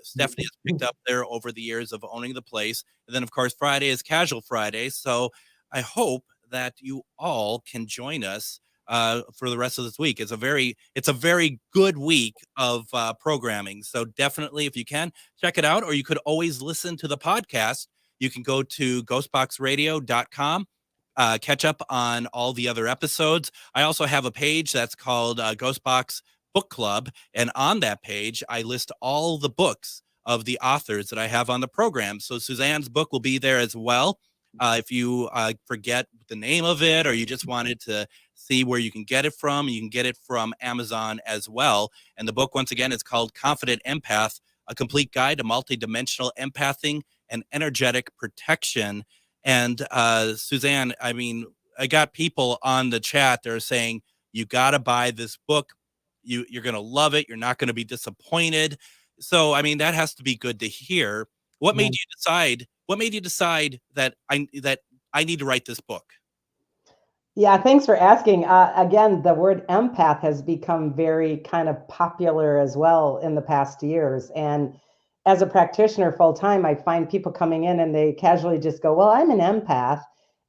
Stephanie has picked up there over the years of owning the place. And then, of course, Friday is Casual Friday. So I hope that you all can join us for the rest of this week. It's a very good week of programming. So definitely, if you can, check it out, or you could always listen to the podcast. You can go to ghostboxradio.com, catch up on all the other episodes. I also have a page that's called Ghostbox Book Club. And on that page, I list all the books of the authors that I have on the program. So Suzanne's book will be there as well. If you forget the name of it, or you just wanted to see where you can get it from, you can get it from Amazon as well. And the book, once again, is called Confident Empath, A Complete Guide to Multidimensional Empathing and Energetic Protection. And Suzanne, I mean, I got people on the chat that are saying, you got to buy this book. You're going to love it. You're not going to be disappointed. So, I mean, that has to be good to hear. What made you decide? What made you decide that I need to write this book? Yeah, thanks for asking. Again, the word empath has become very kind of popular as well in the past years. And as a practitioner full time, I find people coming in and they casually just go, well, I'm an empath.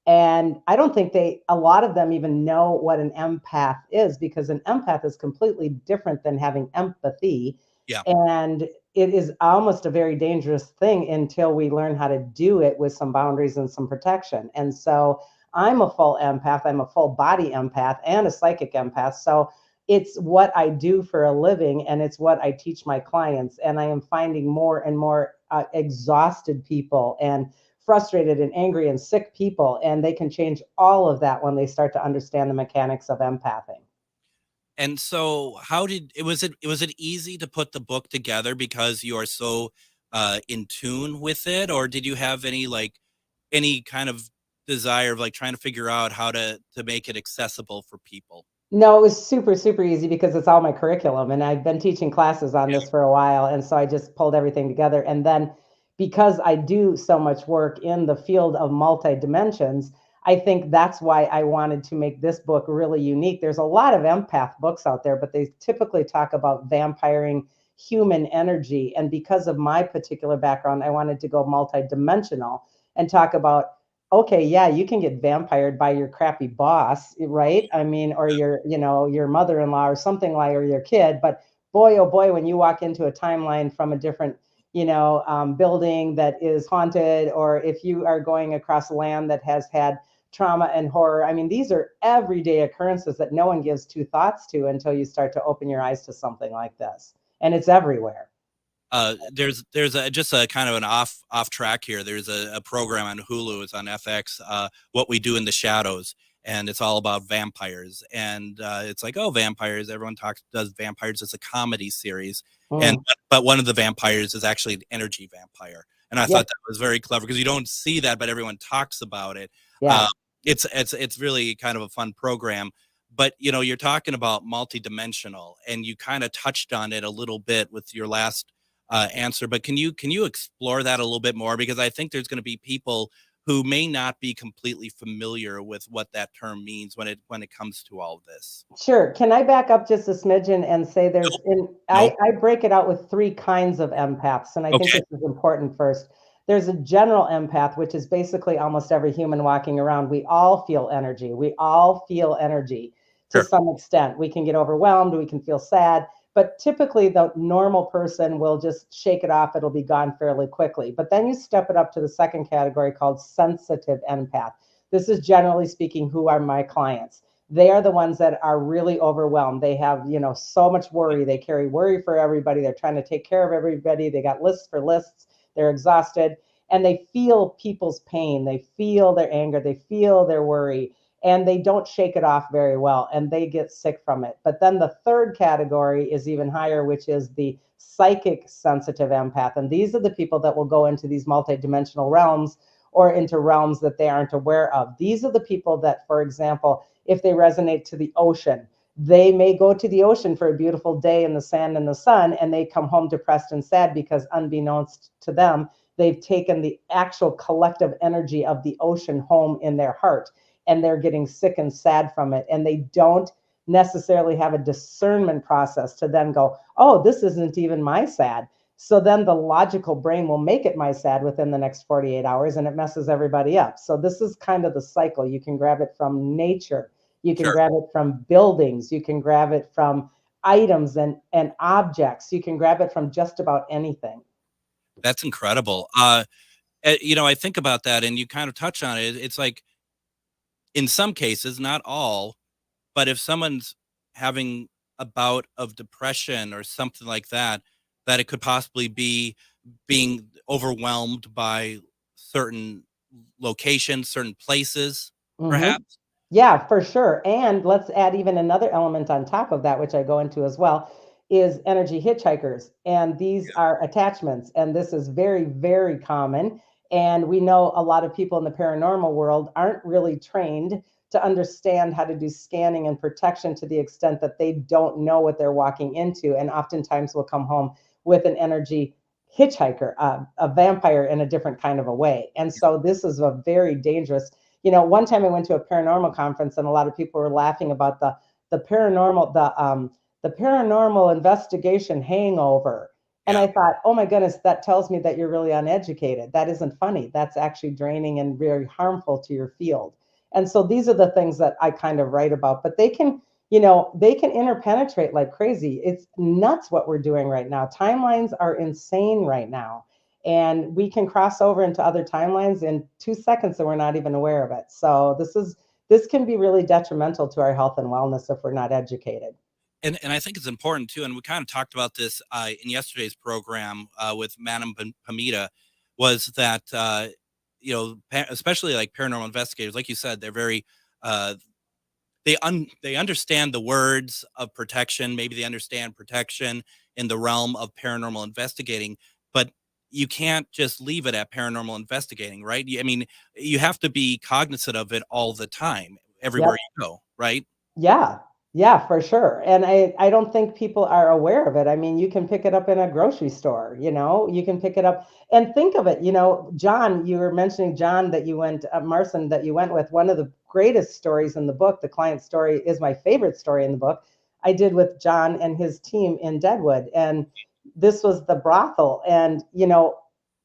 And I don't think a lot of them even know what an empath is, because an empath is completely different than having empathy. Yeah. And it is almost a very dangerous thing until we learn how to do it with some boundaries and some protection. And so I'm a full empath. I'm a full body empath and a psychic empath. So it's what I do for a living, and it's what I teach my clients. And I am finding more and more exhausted people and frustrated and angry and sick people. And they can change all of that when they start to understand the mechanics of empathing. And so was it easy to put the book together because you are so in tune with it? Or did you have any kind of desire of trying to figure out how to make it accessible for people? No, it was super, super easy because it's all my curriculum, and I've been teaching classes on this for a while. And so I just pulled everything together. And then because I do so much work in the field of multi-dimensions, I think that's why I wanted to make this book really unique. There's a lot of empath books out there, but they typically talk about vampiring human energy. And because of my particular background, I wanted to go multi-dimensional and talk about, okay, yeah, you can get vampired by your crappy boss, right? I mean, or your mother-in-law or something like, or your kid. But boy, oh boy, when you walk into a timeline from a different building that is haunted, or if you are going across land that has had trauma and horror. I mean, these are everyday occurrences that no one gives two thoughts to until you start to open your eyes to something like this. And it's everywhere. There's just a kind of an off track here. There's a program on Hulu, it's on FX, What We Do in the Shadows. And it's all about vampires. And it's like, oh, vampires. Everyone does vampires. It's a comedy series. But one of the vampires is actually an energy vampire. And I thought that was very clever because you don't see that, but everyone talks about it. Yeah. It's really kind of a fun program. But, you're talking about multidimensional, and you kind of touched on it a little bit with your last answer. But can you explore that a little bit more? Because I think there's going to be people who may not be completely familiar with what that term means when it comes to all of this. Sure. Can I back up just a smidgen and say I break it out with three kinds of empaths, and I think this is important first. There's a general empath, which is basically almost every human walking around. We all feel energy. We all feel energy to some extent. We can get overwhelmed. We can feel sad. But typically, the normal person will just shake it off. It'll be gone fairly quickly. But then you step it up to the second category called sensitive empath. This is, generally speaking, who are my clients. They are the ones that are really overwhelmed. They have, so much worry. They carry worry for everybody. They're trying to take care of everybody. They got lists for lists. They're exhausted. And they feel people's pain. They feel their anger. They feel their worry. And they don't shake it off very well, and they get sick from it. But then the third category is even higher, which is the psychic sensitive empath. And these are the people that will go into these multidimensional realms or into realms that they aren't aware of. These are the people that, for example, if they resonate to the ocean, They may go to the ocean for a beautiful day in the sand and the sun, and they come home depressed and sad because unbeknownst to them, they've taken the actual collective energy of the ocean home in their heart, and they're getting sick and sad from it. And they don't necessarily have a discernment process to then go, oh, this isn't even my sad. So then the logical brain will make it my sad within the next 48 hours, and it messes everybody up. So this is kind of the cycle. You can grab it from nature. You can grab it from buildings. You can grab it from items and objects. You can grab it from just about anything. That's incredible. You know, I think about that, and you kind of touch on it. It's like, in some cases, not all, but if someone's having a bout of depression or something like that, that it could possibly be being overwhelmed by certain locations, certain places, perhaps. Yeah, for sure. And let's add even another element on top of that, which I go into as well, is energy hitchhikers. And these are attachments. And this is very, very common. And we know a lot of people in the paranormal world aren't really trained to understand how to do scanning and protection to the extent that they don't know what they're walking into. And oftentimes will come home with an energy hitchhiker, a vampire in a different kind of a way. And so this is a very dangerous. You know, one time I went to a paranormal conference and a lot of people were laughing about the paranormal, the paranormal investigation hangover. And I thought, oh my goodness, that tells me that you're really uneducated. That isn't funny. That's actually draining and very harmful to your field. And so these are the things that I kind of write about, but they can, you know, they can interpenetrate like crazy. It's nuts what we're doing right now. Timelines are insane right now. And we can cross over into other timelines in 2 seconds and we're not even aware of it. So this can be really detrimental to our health and wellness if we're not educated. And I think it's important too, and we kind of talked about this in yesterday's program with Madam Pamita, was that you know, especially like paranormal investigators, like you said, they're very they understand the words of protection. Maybe they understand protection in the realm of paranormal investigating, but you can't just leave it at paranormal investigating, right? I mean, you have to be cognizant of it all the time, everywhere you go, right? Yeah, for sure. And I don't think people are aware of it. I mean, you can pick it up in a grocery store, you know, you can pick it up and think of it, you know, John, you were mentioning John that you went, Marson, that you went with. One of the greatest stories in the book, the client story, is my favorite story in the book. I did with John and his team in Deadwood. And this was the brothel. And, you know,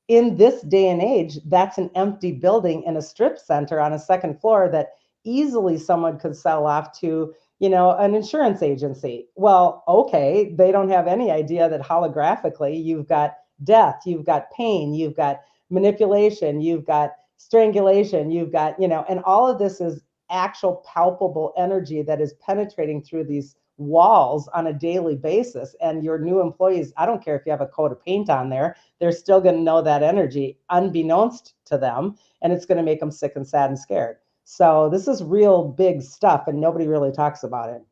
in this day and age, that's an empty building in a strip center on a second floor that easily someone could sell off to, you know, an insurance agency. Well, okay, they don't have any idea that holographically you've got death, you've got pain, you've got manipulation, you've got strangulation, you've got, you know, and all of this is actual palpable energy that is penetrating through these walls on a daily basis. And your new employees, I don't care if you have a coat of paint on there, they're still going to know that energy unbeknownst to them, and it's going to make them sick and sad and scared. So this is real big stuff, and nobody really talks about it.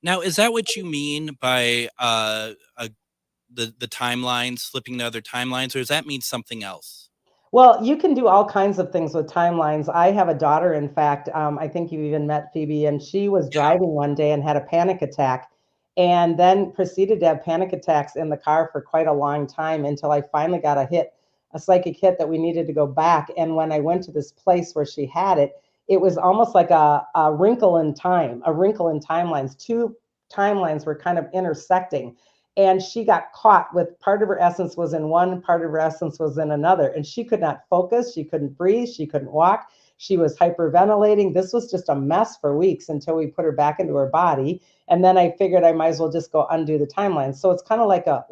Now, is that what you mean by the timelines, slipping to other timelines, or does that mean something else? Well, you can do all kinds of things with timelines. I have a daughter, in fact, I think you even met Phoebe, and she was driving one day and had a panic attack, and then proceeded to have panic attacks in the car for quite a long time until I finally got a psychic hit that we needed to go back. And when I went to this place where she had it, it was almost like a wrinkle in time, a wrinkle in timelines. Two timelines were kind of intersecting. And she got caught with part of her essence was in one, part of her essence was in another. And she could not focus. She couldn't breathe. She couldn't walk. She was hyperventilating. This was just a mess for weeks until we put her back into her body. And then I figured I might as well just go undo the timeline. So it's kind of like a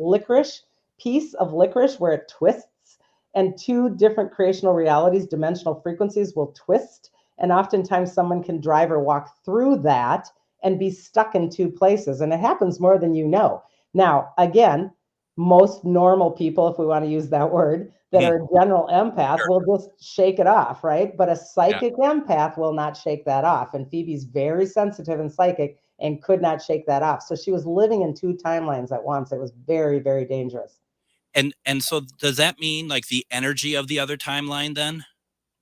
piece of licorice where it twists, and two different creational realities, dimensional frequencies will twist. And oftentimes someone can drive or walk through that and be stuck in two places. And it happens more than you know. Now, again, most normal people, if we want to use that word, that are a general empath will just shake it off, right? But a psychic empath will not shake that off. And Phoebe's very sensitive and psychic and could not shake that off. So she was living in two timelines at once. It was very, very dangerous. And so does that mean like the energy of the other timeline then?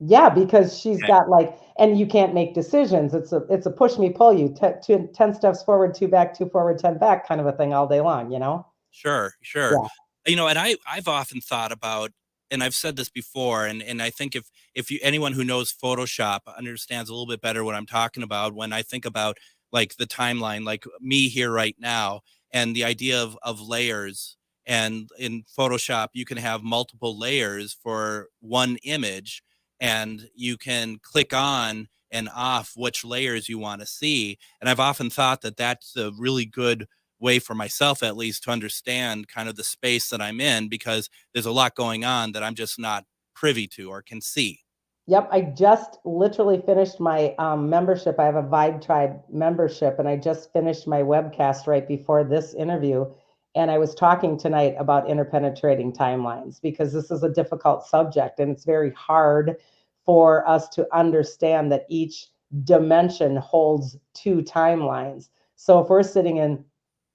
Yeah, because she's got like, and you can't make decisions. It's a push me, pull you, 10 steps forward, 2 back, 2 forward, 10 back kind of a thing all day long, you know? Sure. Yeah. And I've often thought about, and I've said this before, and I think if anyone who knows Photoshop understands a little bit better what I'm talking about when I think about like the timeline, like me here right now, and the idea of layers. And in Photoshop, you can have multiple layers for one image, and you can click on and off which layers you want to see. And I've often thought that that's a really good way for myself, at least, to understand kind of the space that I'm in, because there's a lot going on that I'm just not privy to or can see. Yep, I just literally finished my membership. I have a Vibe Tribe membership, and I just finished my webcast right before this interview. And I was talking tonight about interpenetrating timelines because this is a difficult subject, and it's very hard for us to understand that each dimension holds 2 timelines. So if we're sitting in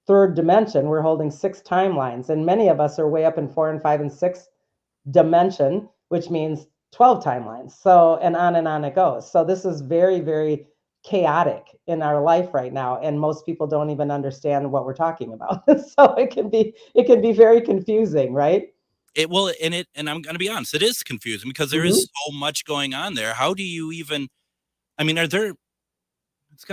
3rd dimension, we're holding 6 timelines, and many of us are way up in 4 and 5 and 6 dimension, which means 12 timelines. So, and on it goes. So this is very, very chaotic in our life right now. And most people don't even understand what we're talking about. So it can be very confusing, right? And I'm going to be honest, it is confusing because there is so much going on there. How do you even, it's going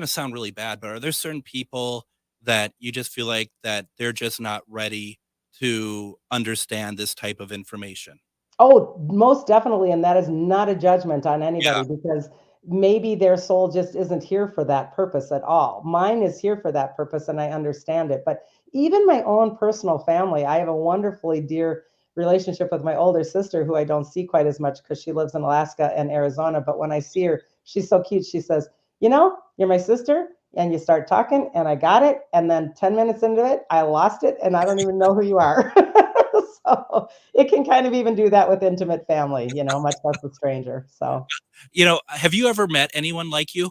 to sound really bad, but are there certain people that you just feel like that they're just not ready to understand this type of information? Oh, most definitely. And that is not a judgment on anybody because maybe their soul just isn't here for that purpose at all. Mine is here for that purpose and I understand it. But even my own personal family, I have a wonderfully dear relationship with my older sister who I don't see quite as much because she lives in Alaska and Arizona. But when I see her, she's so cute. She says, you're my sister. And you start talking and I got it. And then 10 minutes into it, I lost it and I don't even know who you are. So it can kind of even do that with intimate family, much less a stranger. So, have you ever met anyone like you?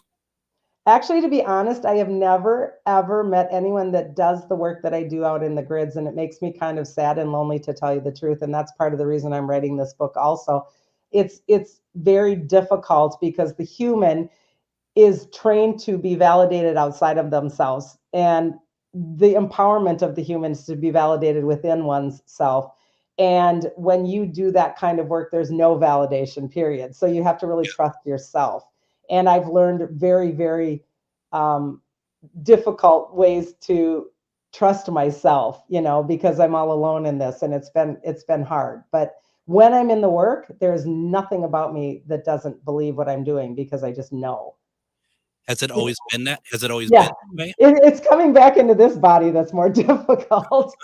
Actually, to be honest, I have never, ever met anyone that does the work that I do out in the grids. And it makes me kind of sad and lonely, to tell you the truth. And that's part of the reason I'm writing this book also. It's very difficult because the human is trained to be validated outside of themselves. And the empowerment of the humans to be validated within one's self. And when you do that kind of work, there's no validation, period. So you have to really trust yourself. And I've learned very, very difficult ways to trust myself, because I'm all alone in this, and it's been hard. But when I'm in the work, there's nothing about me that doesn't believe what I'm doing because I just know. Has it always been that? Has it always been that way? It's coming back into this body that's more difficult.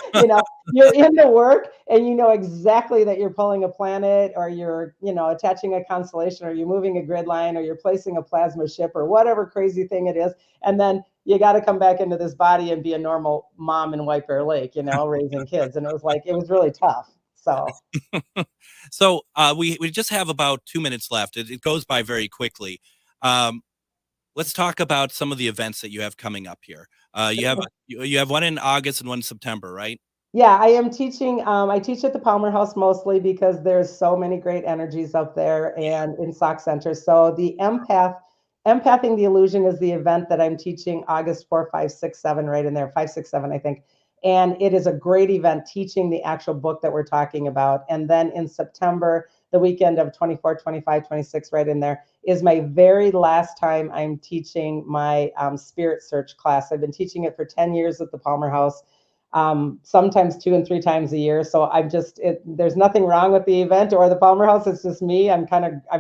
You're in the work and you know exactly that you're pulling a planet or you're, attaching a constellation or you're moving a grid line or you're placing a plasma ship or whatever crazy thing it is. And then you got to come back into this body and be a normal mom in White Bear Lake, raising kids. And it was really tough. So, so we just have about 2 minutes left. It goes by very quickly. Let's talk about some of the events that you have coming up here. You have one in August and one in September, right? Yeah, I am teaching. I teach at the Palmer House mostly because there's so many great energies up there and in Sock Center. So the Empathing the Illusion is the event that I'm teaching August 4, 5, 6, 7, right in there, 5, 6, 7, I think. And it is a great event teaching the actual book that we're talking about. And then in September, the weekend of 24, 25, 26, right in there, is my very last time I'm teaching my Spirit Search class. I've been teaching it for 10 years at the Palmer House, sometimes 2 and 3 times a year. So there's nothing wrong with the event or the Palmer House. It's just me. I'm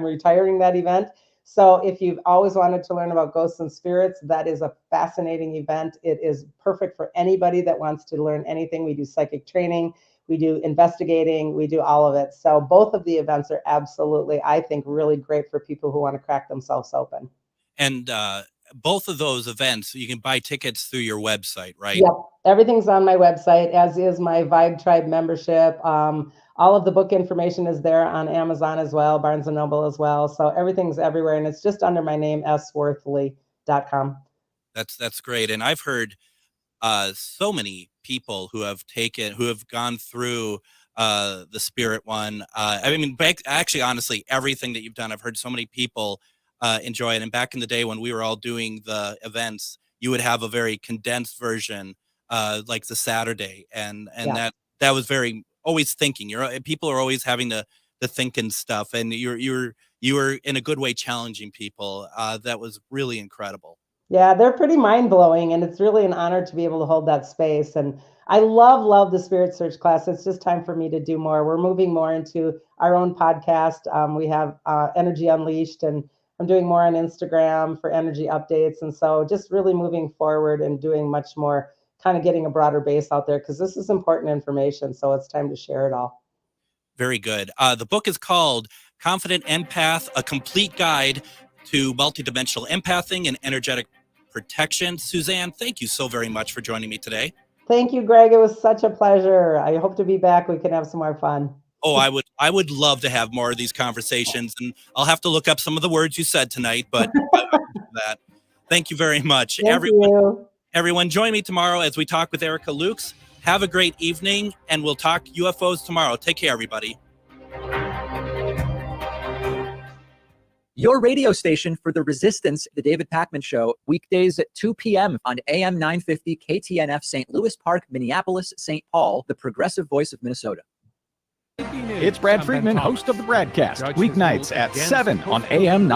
retiring that event. So if you've always wanted to learn about ghosts and spirits, that is a fascinating event. It is perfect for anybody that wants to learn anything. We do psychic training, we do investigating, we do all of it. So both of the events are absolutely, I think, really great for people who want to crack themselves open. And both of those events, you can buy tickets through your website, right? Yep. Everything's on my website, as is my Vibe Tribe membership. All of the book information is there on Amazon as well, Barnes & Noble as well. So everything's everywhere. And it's just under my name, sworthley.com. That's great. And I've heard so many people who have gone through the spirit one. Actually, honestly, everything that you've done, I've heard so many people enjoy it. And back in the day when we were all doing the events, you would have a very condensed version, like the Saturday, and that was very always thinking. People are always having to think and stuff, and you were in a good way challenging people. That was really incredible. Yeah, they're pretty mind-blowing, and it's really an honor to be able to hold that space. And I love the Spirit Search class. It's just time for me to do more. We're moving more into our own podcast. We have Energy Unleashed, and I'm doing more on Instagram for energy updates. And so just really moving forward and doing much more, kind of getting a broader base out there, because this is important information. So it's time to share it all. Very good. The book is called Confident Empath, A Complete Guide to Multidimensional Empathing and Energetic Protection. Suzanne, thank you so very much for joining me today. Thank you, Greg. It was such a pleasure. I hope to be back. We can have some more fun. Oh, I would love to have more of these conversations, and I'll have to look up some of the words you said tonight, but that. Thank you very much. Everyone, join me tomorrow as we talk with Erica Lukes. Have a great evening, and we'll talk UFOs tomorrow. Take care, everybody. Your radio station for the Resistance, the David Pakman Show, weekdays at 2 p.m. on AM 950 KTNF, St. Louis Park, Minneapolis, St. Paul, the progressive voice of Minnesota. It's Brad Friedman, host of the Bradcast, weeknights at 7 on AM